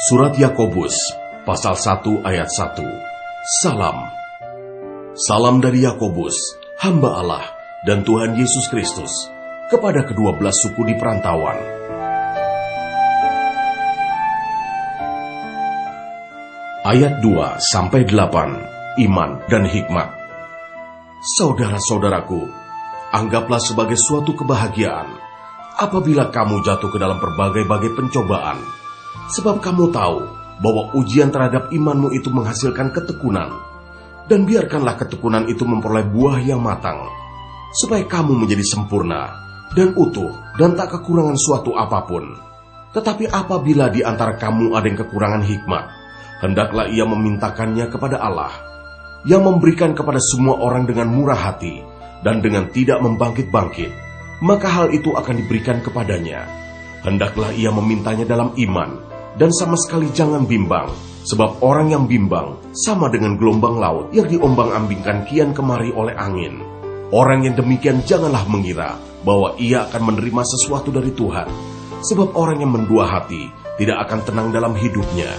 Surat Yakobus, pasal 1 ayat 1. Salam. Salam dari Yakobus, hamba Allah dan Tuhan Yesus Kristus, kepada kedua belas suku di perantauan. Ayat 2-8, Iman dan Hikmat. Saudara-saudaraku, anggaplah sebagai suatu kebahagiaan apabila kamu jatuh ke dalam berbagai-bagai pencobaan, sebab kamu tahu bahwa ujian terhadap imanmu itu menghasilkan ketekunan, dan biarkanlah ketekunan itu memperoleh buah yang matang, supaya kamu menjadi sempurna dan utuh dan tak kekurangan suatu apapun. Tetapi apabila di antara kamu ada yang kekurangan hikmat, hendaklah ia memintakannya kepada Allah, yang memberikan kepada semua orang dengan murah hati dan dengan tidak membangkit-bangkit, maka hal itu akan diberikan kepadanya. Hendaklah ia memintanya dalam iman, dan sama sekali jangan bimbang, sebab orang yang bimbang sama dengan gelombang laut yang diombang-ambingkan kian kemari oleh angin. Orang yang demikian janganlah mengira bahwa ia akan menerima sesuatu dari Tuhan, sebab orang yang mendua hati tidak akan tenang dalam hidupnya.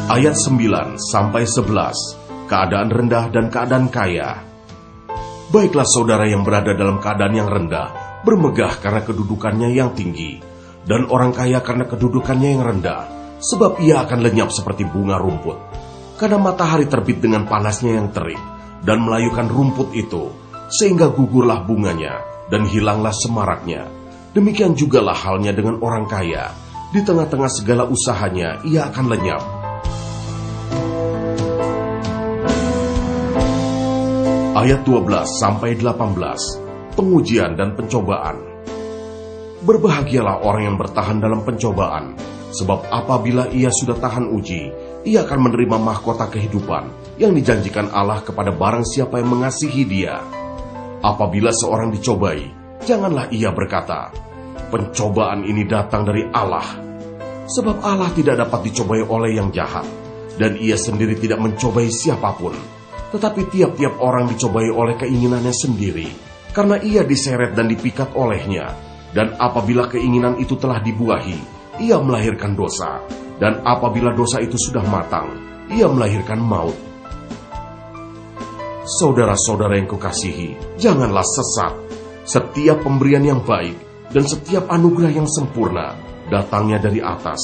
Ayat 9-11, keadaan rendah dan keadaan kaya. Baiklah saudara yang berada dalam keadaan yang rendah bermegah karena kedudukannya yang tinggi, dan orang kaya karena kedudukannya yang rendah, sebab ia akan lenyap seperti bunga rumput. Karena matahari terbit dengan panasnya yang terik, dan melayukan rumput itu, sehingga gugurlah bunganya, dan hilanglah semaraknya. Demikian jugalah halnya dengan orang kaya, di tengah-tengah segala usahanya ia akan lenyap. Ayat 12-18, pengujian dan pencobaan. Berbahagialah orang yang bertahan dalam pencobaan, sebab apabila ia sudah tahan uji, ia akan menerima mahkota kehidupan yang dijanjikan Allah kepada barang siapa yang mengasihi Dia. Apabila seorang dicobai, janganlah ia berkata, "Pencobaan ini datang dari Allah," sebab Allah tidak dapat dicobai oleh yang jahat, dan ia sendiri tidak mencobai siapapun. Tetapi tiap-tiap orang dicobai oleh keinginannya sendiri, karena ia diseret dan dipikat olehnya. Dan apabila keinginan itu telah dibuahi, ia melahirkan dosa. Dan apabila dosa itu sudah matang, ia melahirkan maut. Saudara-saudara yang kukasihi, janganlah sesat. Setiap pemberian yang baik dan setiap anugerah yang sempurna datangnya dari atas,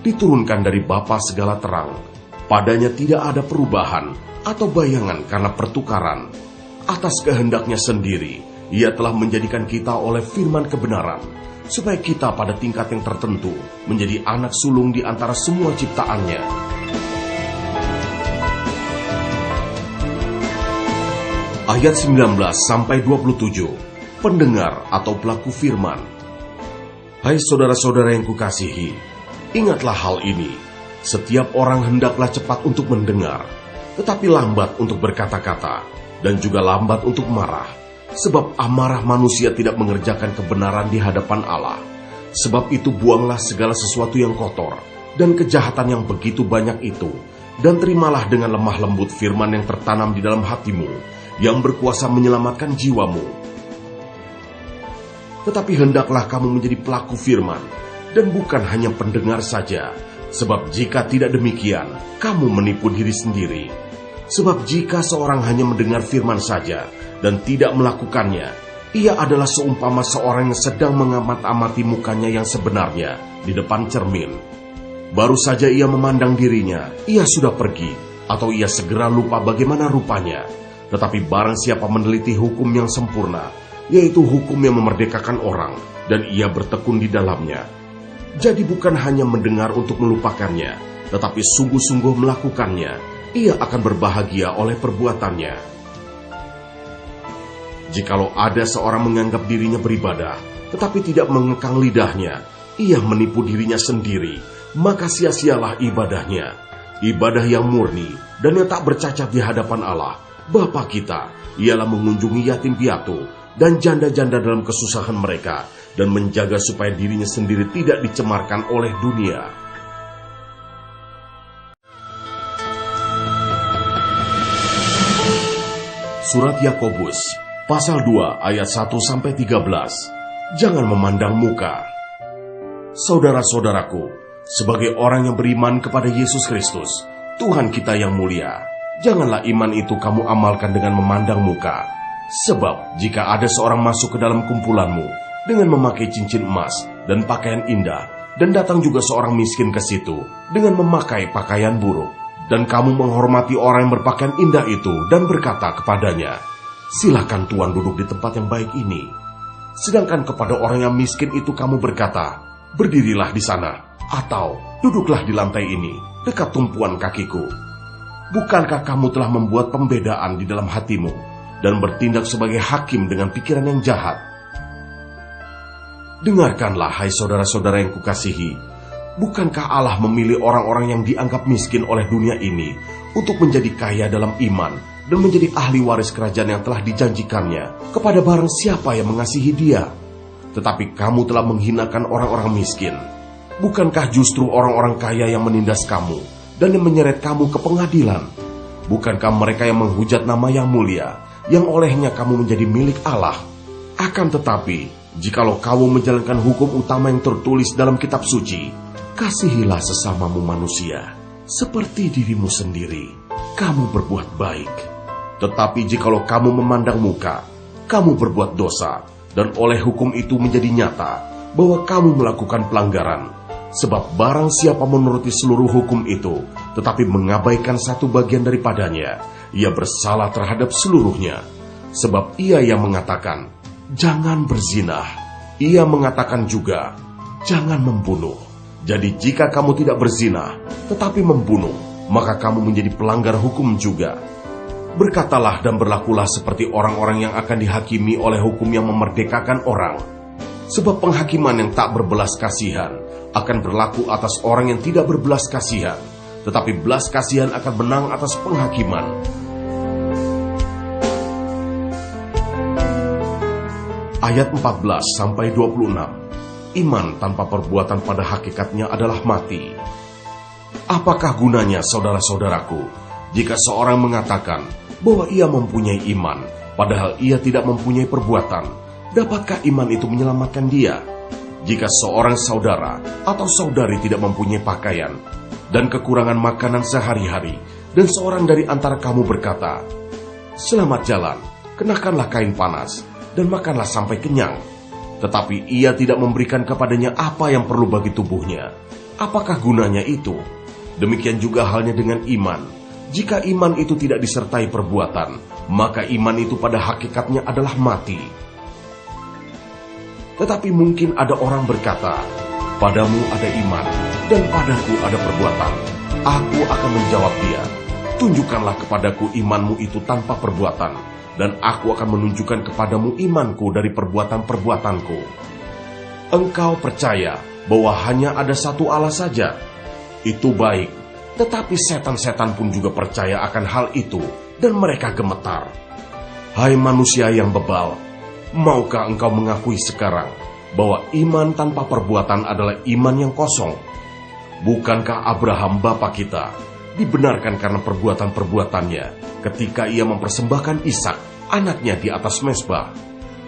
diturunkan dari Bapa segala terang. Padanya tidak ada perubahan atau bayangan karena pertukaran. Atas kehendaknya sendiri, Ia telah menjadikan kita oleh firman kebenaran, supaya kita pada tingkat yang tertentu menjadi anak sulung di antara semua ciptaannya. Ayat 19-27, pendengar atau pelaku firman. Hai saudara-saudara yang kukasihi, ingatlah hal ini. Setiap orang hendaklah cepat untuk mendengar, tetapi lambat untuk berkata-kata, dan juga lambat untuk marah. Sebab amarah manusia tidak mengerjakan kebenaran di hadapan Allah. Sebab itu buanglah segala sesuatu yang kotor, dan kejahatan yang begitu banyak itu, dan terimalah dengan lemah lembut firman yang tertanam di dalam hatimu, yang berkuasa menyelamatkan jiwamu. Tetapi hendaklah kamu menjadi pelaku firman, dan bukan hanya pendengar saja. Sebab jika tidak demikian, kamu menipu diri sendiri. Sebab jika seorang hanya mendengar firman saja dan tidak melakukannya, ia adalah seumpama seorang yang sedang mengamat-amati mukanya yang sebenarnya di depan cermin. Baru saja ia memandang dirinya, ia sudah pergi, atau ia segera lupa bagaimana rupanya. Tetapi barang siapa meneliti hukum yang sempurna, yaitu hukum yang memerdekakan orang, dan ia bertekun di dalamnya. Jadi bukan hanya mendengar untuk melupakannya, tetapi sungguh-sungguh melakukannya, ia akan berbahagia oleh perbuatannya. Jikalau ada seorang menganggap dirinya beribadah, tetapi tidak mengekang lidahnya, ia menipu dirinya sendiri, maka sia-sialah ibadahnya. Ibadah yang murni dan yang tak bercacat di hadapan Allah, Bapa kita, ialah mengunjungi yatim piatu dan janda-janda dalam kesusahan mereka, dan menjaga supaya dirinya sendiri tidak dicemarkan oleh dunia. Surat Yakobus, pasal 2 ayat 1-13. jangan memandang muka. Saudara-saudaraku, sebagai orang yang beriman kepada Yesus Kristus, Tuhan kita yang mulia, janganlah iman itu kamu amalkan dengan memandang muka. Sebab jika ada seorang masuk ke dalam kumpulanmu dengan memakai cincin emas dan pakaian indah, dan datang juga seorang miskin ke situ dengan memakai pakaian buruk, dan kamu menghormati orang yang berpakaian indah itu dan berkata kepadanya, "Silakan Tuan duduk di tempat yang baik ini." Sedangkan kepada orang yang miskin itu kamu berkata, "Berdirilah di sana," atau "Duduklah di lantai ini, dekat tumpuan kakiku." Bukankah kamu telah membuat pembedaan di dalam hatimu dan bertindak sebagai hakim dengan pikiran yang jahat? Dengarkanlah, hai saudara-saudara yang kukasihi, bukankah Allah memilih orang-orang yang dianggap miskin oleh dunia ini untuk menjadi kaya dalam iman dan menjadi ahli waris kerajaan yang telah dijanjikannya kepada barang siapa yang mengasihi Dia? Tetapi kamu telah menghinakan orang-orang miskin. Bukankah justru orang-orang kaya yang menindas kamu dan yang menyeret kamu ke pengadilan? Bukankah mereka yang menghujat nama yang mulia, yang olehnya kamu menjadi milik Allah? Akan tetapi, jikalau kamu menjalankan hukum utama yang tertulis dalam kitab suci, kasihilah sesamamu manusia seperti dirimu sendiri, kamu berbuat baik. Tetapi jikalau kamu memandang muka, kamu berbuat dosa, dan oleh hukum itu menjadi nyata bahwa kamu melakukan pelanggaran. Sebab barang siapa menuruti seluruh hukum itu, tetapi mengabaikan satu bagian daripadanya, ia bersalah terhadap seluruhnya. Sebab ia yang mengatakan, "Jangan berzinah," ia mengatakan juga, "Jangan membunuh." Jadi jika kamu tidak berzinah, tetapi membunuh, maka kamu menjadi pelanggar hukum juga. Berkatalah dan berlakulah seperti orang-orang yang akan dihakimi oleh hukum yang memerdekakan orang. Sebab penghakiman yang tak berbelas kasihan akan berlaku atas orang yang tidak berbelas kasihan, tetapi belas kasihan akan menang atas penghakiman. Ayat 14-26. Iman tanpa perbuatan pada hakikatnya adalah mati. Apakah gunanya, saudara-saudaraku, jika seorang mengatakan bahwa ia mempunyai iman, padahal ia tidak mempunyai perbuatan? Dapatkah iman itu menyelamatkan dia? Jika seorang saudara atau saudari tidak mempunyai pakaian dan kekurangan makanan sehari-hari, dan seorang dari antara kamu berkata, "Selamat jalan, kenakanlah kain panas, dan makanlah sampai kenyang," tetapi ia tidak memberikan kepadanya apa yang perlu bagi tubuhnya, apakah gunanya itu? Demikian juga halnya dengan iman. Jika iman itu tidak disertai perbuatan, maka iman itu pada hakikatnya adalah mati. Tetapi mungkin ada orang berkata, "Padamu ada iman, dan padaku ada perbuatan." Aku akan menjawab dia, "Tunjukkanlah kepadaku imanmu itu tanpa perbuatan, dan aku akan menunjukkan kepadamu imanku dari perbuatan-perbuatanku." Engkau percaya bahwa hanya ada satu Allah saja. Itu baik, tetapi setan-setan pun juga percaya akan hal itu, dan mereka gemetar. Hai manusia yang bebal, maukah engkau mengakui sekarang bahwa iman tanpa perbuatan adalah iman yang kosong? Bukankah Abraham bapa kita dibenarkan karena perbuatan-perbuatannya ketika ia mempersembahkan Ishak, anaknya, di atas mezbah?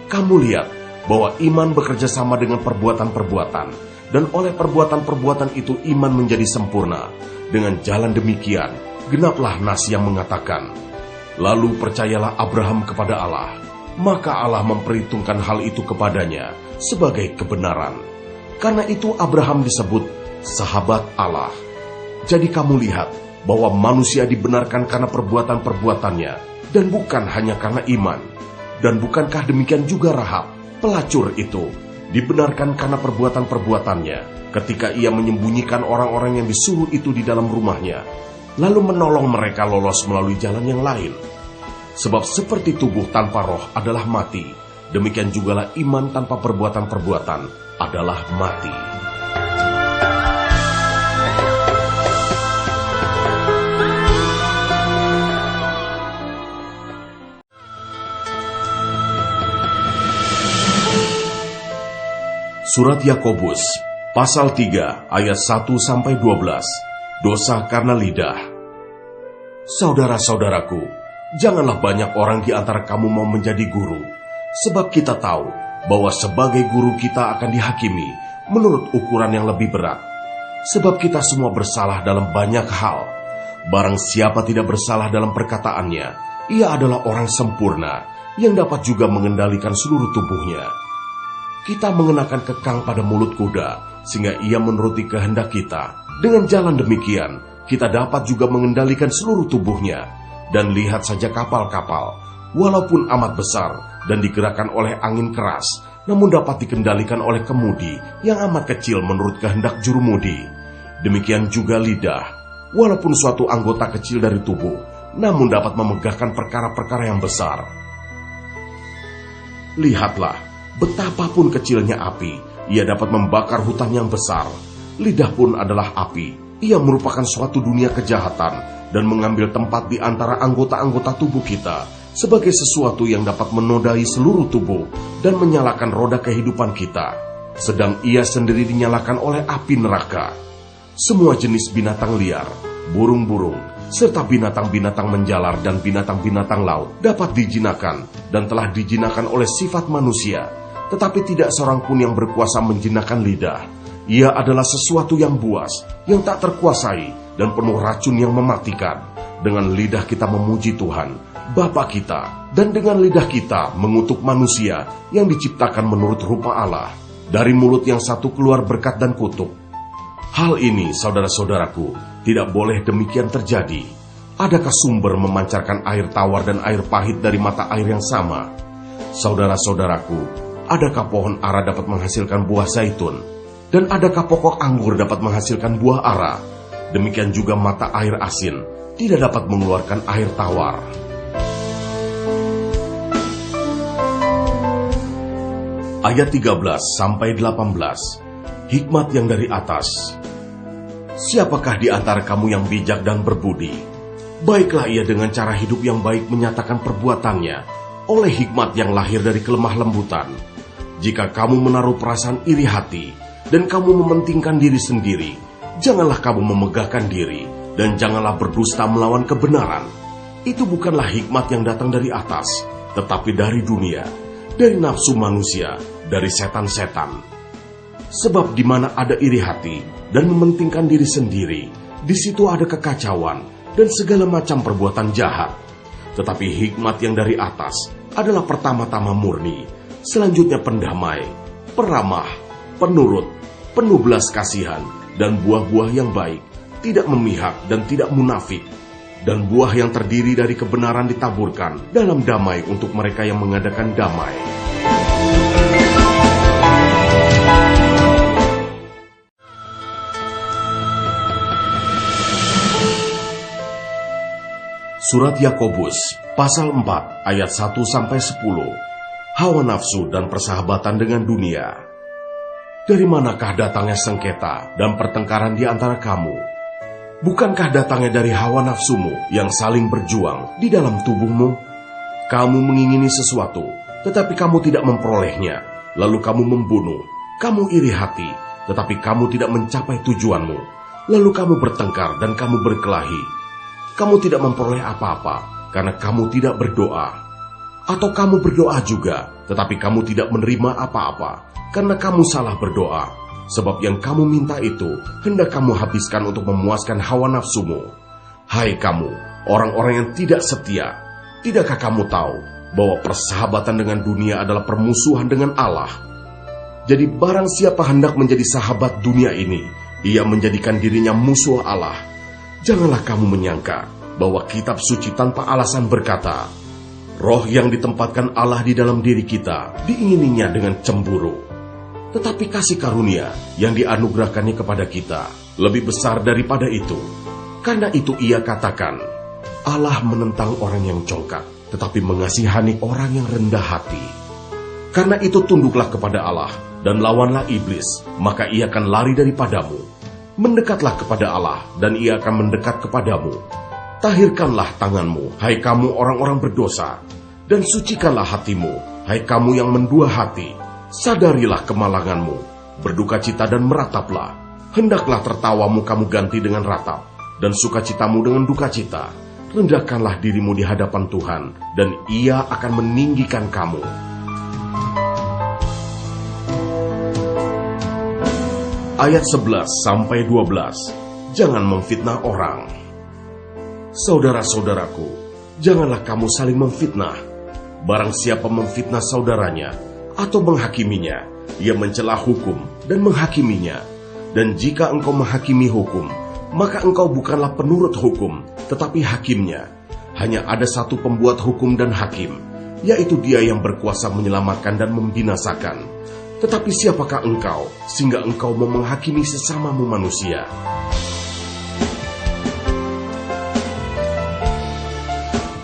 Kamu lihat bahwa iman bekerja sama dengan perbuatan-perbuatan, dan oleh perbuatan-perbuatan itu iman menjadi sempurna. Dengan jalan demikian, genaplah nas yang mengatakan, "Lalu percayalah Abraham kepada Allah, maka Allah memperhitungkan hal itu kepadanya sebagai kebenaran." Karena itu Abraham disebut sahabat Allah. Jadi kamu lihat bahwa manusia dibenarkan karena perbuatan-perbuatannya, dan bukan hanya karena iman. Dan bukankah demikian juga Rahab, pelacur itu, dibenarkan karena perbuatan-perbuatannya ketika ia menyembunyikan orang-orang yang disuruh itu di dalam rumahnya, lalu menolong mereka lolos melalui jalan yang lain. Sebab seperti tubuh tanpa roh adalah mati, demikian jugalah iman tanpa perbuatan-perbuatan adalah mati. Surat Yakobus, pasal 3, ayat 1-12. Dosa karena lidah. Saudara-saudaraku, janganlah banyak orang di antara kamu mau menjadi guru, sebab kita tahu bahwa sebagai guru kita akan dihakimi menurut ukuran yang lebih berat. Sebab kita semua bersalah dalam banyak hal. Barang siapa tidak bersalah dalam perkataannya, ia adalah orang sempurna yang dapat juga mengendalikan seluruh tubuhnya. Kita mengenakan kekang pada mulut kuda, sehingga ia menuruti kehendak kita. Dengan jalan demikian, kita dapat juga mengendalikan seluruh tubuhnya. Dan lihat saja kapal-kapal, walaupun amat besar dan digerakkan oleh angin keras, namun dapat dikendalikan oleh kemudi yang amat kecil menurut kehendak jurumudi. Demikian juga lidah, walaupun suatu anggota kecil dari tubuh, namun dapat memegahkan perkara-perkara yang besar. Lihatlah, betapapun kecilnya api, ia dapat membakar hutan yang besar. Lidah pun adalah api. Ia merupakan suatu dunia kejahatan dan mengambil tempat di antara anggota-anggota tubuh kita sebagai sesuatu yang dapat menodai seluruh tubuh dan menyalakan roda kehidupan kita. Sedang ia sendiri dinyalakan oleh api neraka. Semua jenis binatang liar, burung-burung, serta binatang-binatang menjalar dan binatang-binatang laut dapat dijinakan dan telah dijinakan oleh sifat manusia. Tetapi tidak seorang pun yang berkuasa menjinakkan lidah. Ia adalah sesuatu yang buas, yang tak terkuasai, dan penuh racun yang mematikan. Dengan lidah kita memuji Tuhan, Bapa kita, dan dengan lidah kita mengutuk manusia yang diciptakan menurut rupa Allah. Dari mulut yang satu keluar berkat dan kutuk. Hal ini, saudara-saudaraku, tidak boleh demikian terjadi. Adakah sumber memancarkan air tawar dan air pahit dari mata air yang sama? Saudara-saudaraku, adakah pohon ara dapat menghasilkan buah zaitun? Dan adakah pokok anggur dapat menghasilkan buah ara? Demikian juga mata air asin tidak dapat mengeluarkan air tawar. Ayat 13-18. Hikmat yang dari atas. Siapakah di antara kamu yang bijak dan berbudi? Baiklah ia dengan cara hidup yang baik menyatakan perbuatannya oleh hikmat yang lahir dari kelemah lembutan. Jika kamu menaruh perasaan iri hati dan kamu mementingkan diri sendiri, janganlah kamu memegahkan diri, dan janganlah berdusta melawan kebenaran. Itu bukanlah hikmat yang datang dari atas, tetapi dari dunia, dari nafsu manusia, dari setan-setan. Sebab di mana ada iri hati dan mementingkan diri sendiri, di situ ada kekacauan dan segala macam perbuatan jahat. Tetapi hikmat yang dari atas adalah pertama-tama murni, selanjutnya pendamai, peramah, penurut, penuh belas kasihan, dan buah-buah yang baik, tidak memihak dan tidak munafik, dan buah yang terdiri dari kebenaran ditaburkan dalam damai untuk mereka yang mengadakan damai. Surat Yakobus, pasal 4, ayat 1-10. Hawa nafsu dan persahabatan dengan dunia. Dari manakah datangnya sengketa dan pertengkaran di antara kamu? Bukankah datangnya dari hawa nafsumu yang saling berjuang di dalam tubuhmu? Kamu mengingini sesuatu, tetapi kamu tidak memperolehnya. Lalu kamu membunuh. Kamu iri hati, tetapi kamu tidak mencapai tujuanmu. Lalu kamu bertengkar dan kamu berkelahi. Kamu tidak memperoleh apa-apa karena kamu tidak berdoa. Atau kamu berdoa juga, tetapi kamu tidak menerima apa-apa karena kamu salah berdoa. Sebab yang kamu minta itu hendak kamu habiskan untuk memuaskan hawa nafsumu. Hai kamu, orang-orang yang tidak setia, tidakkah kamu tahu bahwa persahabatan dengan dunia adalah permusuhan dengan Allah? Jadi barang siapa hendak menjadi sahabat dunia ini, ia menjadikan dirinya musuh Allah. Janganlah kamu menyangka bahwa kitab suci tanpa alasan berkata, roh yang ditempatkan Allah di dalam diri kita diingininya dengan cemburu. Tetapi kasih karunia yang dianugerahkannya kepada kita lebih besar daripada itu. Karena itu ia katakan, Allah menentang orang yang congkak, tetapi mengasihani orang yang rendah hati. Karena itu tunduklah kepada Allah dan lawanlah iblis, maka ia akan lari daripadamu. Mendekatlah kepada Allah dan ia akan mendekat kepadamu. Tahirkanlah tanganmu, hai kamu orang-orang berdosa, dan sucikanlah hatimu, hai kamu yang mendua hati. Sadarilah kemalanganmu, berdukacita dan merataplah. Hendaklah tertawamu kamu ganti dengan ratap, dan sukacitamu dengan dukacita. Rendahkanlah dirimu di hadapan Tuhan, dan Ia akan meninggikan kamu. Ayat 11-12. Jangan memfitnah orang. Saudara-saudaraku, janganlah kamu saling memfitnah. Barang siapa memfitnah saudaranya atau menghakiminya, ia mencela hukum dan menghakiminya. Dan jika engkau menghakimi hukum, maka engkau bukanlah penurut hukum, tetapi hakimnya. Hanya ada satu pembuat hukum dan hakim, yaitu Dia yang berkuasa menyelamatkan dan membinasakan. Tetapi siapakah engkau, sehingga engkau mau menghakimi sesamamu manusia?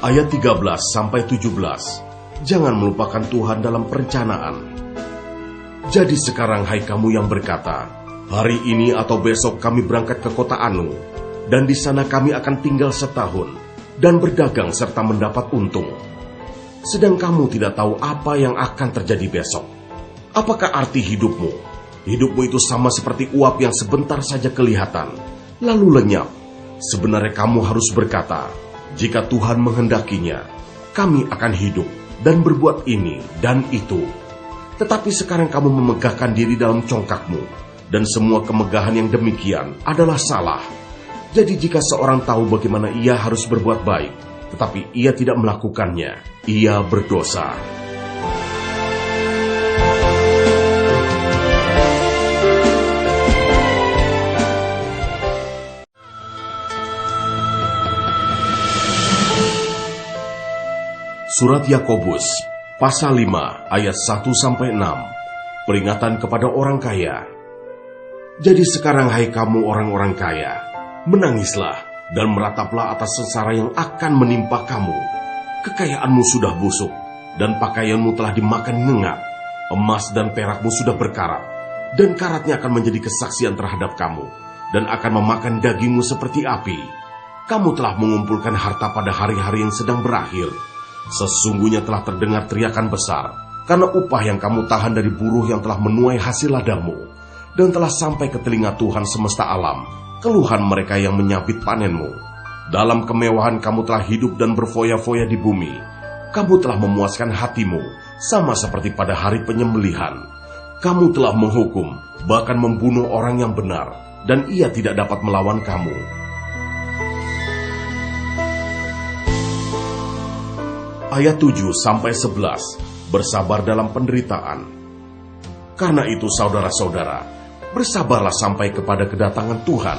Ayat 13-17. Jangan melupakan Tuhan dalam perencanaan. Jadi sekarang hai kamu yang berkata, hari ini atau besok kami berangkat ke kota Anu, dan di sana kami akan tinggal setahun, dan berdagang serta mendapat untung. Sedang kamu tidak tahu apa yang akan terjadi besok. Apakah arti hidupmu? Hidupmu itu sama seperti uap yang sebentar saja kelihatan, lalu lenyap. Sebenarnya kamu harus berkata, jika Tuhan menghendakinya, kami akan hidup dan berbuat ini dan itu. Tetapi sekarang kamu memegahkan diri dalam congkakmu, dan semua kemegahan yang demikian adalah salah. Jadi jika seorang tahu bagaimana ia harus berbuat baik, tetapi ia tidak melakukannya, ia berdosa. Surat Yakobus, pasal 5, ayat 1-6. Peringatan kepada orang kaya. Jadi sekarang hai kamu orang-orang kaya, menangislah dan merataplah atas sengsara yang akan menimpa kamu. Kekayaanmu sudah busuk, dan pakaianmu telah dimakan ngengat. Emas dan perakmu sudah berkarat, dan karatnya akan menjadi kesaksian terhadap kamu, dan akan memakan dagingmu seperti api. Kamu telah mengumpulkan harta pada hari-hari yang sedang berakhir. Sesungguhnya telah terdengar teriakan besar, karena upah yang kamu tahan dari buruh yang telah menuai hasil ladangmu, dan telah sampai ke telinga Tuhan semesta alam, keluhan mereka yang menyabit panenmu. Dalam kemewahan kamu telah hidup dan berfoya-foya di bumi. Kamu telah memuaskan hatimu, sama seperti pada hari penyembelihan. Kamu telah menghukum, bahkan membunuh orang yang benar, dan ia tidak dapat melawan kamu. Ayat 7-11. Bersabar dalam penderitaan. Karena itu saudara-saudara, bersabarlah sampai kepada kedatangan Tuhan.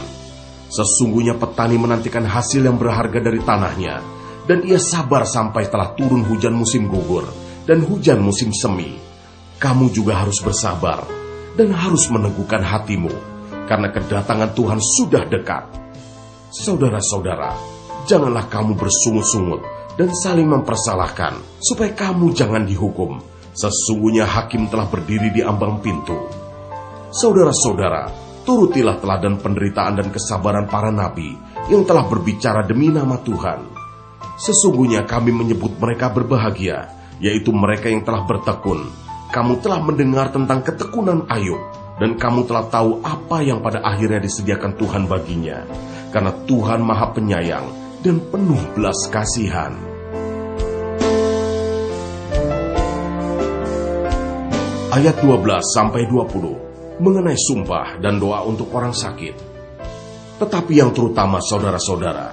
Sesungguhnya petani menantikan hasil yang berharga dari tanahnya, dan ia sabar sampai telah turun hujan musim gugur dan hujan musim semi. Kamu juga harus bersabar dan harus meneguhkan hatimu, karena kedatangan Tuhan sudah dekat. Saudara-saudara, janganlah kamu bersungut-sungut dan saling mempersalahkan, supaya kamu jangan dihukum. Sesungguhnya hakim telah berdiri di ambang pintu. Saudara-saudara, turutilah teladan penderitaan dan kesabaran para nabi yang telah berbicara demi nama Tuhan. Sesungguhnya kami menyebut mereka berbahagia, yaitu mereka yang telah bertekun. Kamu telah mendengar tentang ketekunan Ayub, dan kamu telah tahu apa yang pada akhirnya disediakan Tuhan baginya, karena Tuhan Maha Penyayang dan penuh belas kasihan. Ayat 12-20 mengenai sumpah dan doa untuk orang sakit. Tetapi yang terutama saudara-saudara,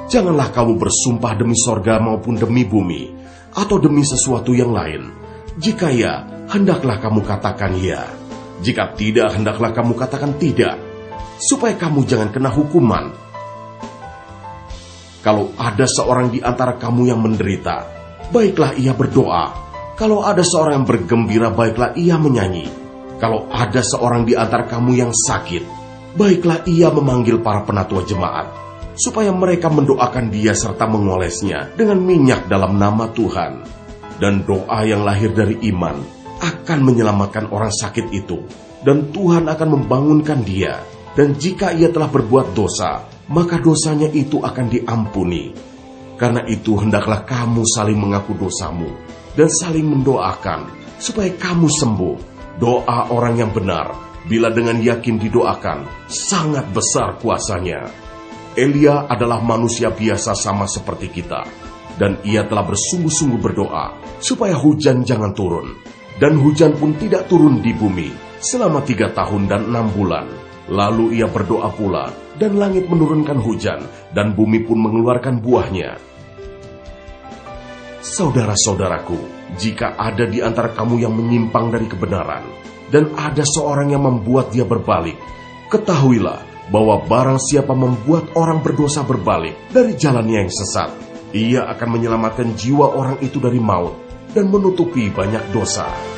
janganlah kamu bersumpah demi sorga maupun demi bumi, atau demi sesuatu yang lain. Jika ya, hendaklah kamu katakan ya. Jika tidak, hendaklah kamu katakan tidak, supaya kamu jangan kena hukuman. Kalau ada seorang di antara kamu yang menderita, baiklah ia berdoa. Kalau ada seorang yang bergembira, baiklah ia menyanyi. Kalau ada seorang di antara kamu yang sakit, baiklah ia memanggil para penatua jemaat, supaya mereka mendoakan dia serta mengolesnya dengan minyak dalam nama Tuhan. Dan doa yang lahir dari iman akan menyelamatkan orang sakit itu, dan Tuhan akan membangunkan dia. Dan jika ia telah berbuat dosa, maka dosanya itu akan diampuni. Karena itu hendaklah kamu saling mengaku dosamu dan saling mendoakan supaya kamu sembuh. Doa orang yang benar, bila dengan yakin didoakan, sangat besar kuasanya. Elia adalah manusia biasa sama seperti kita, dan ia telah bersungguh-sungguh berdoa supaya hujan jangan turun. Dan hujan pun tidak turun di bumi selama 3 tahun dan 6 bulan. Lalu ia berdoa pula, dan langit menurunkan hujan, dan bumi pun mengeluarkan buahnya. Saudara-saudaraku, jika ada di antara kamu yang menyimpang dari kebenaran, dan ada seorang yang membuat dia berbalik, ketahuilah bahwa barang siapa membuat orang berdosa berbalik dari jalannya yang sesat, ia akan menyelamatkan jiwa orang itu dari maut dan menutupi banyak dosa.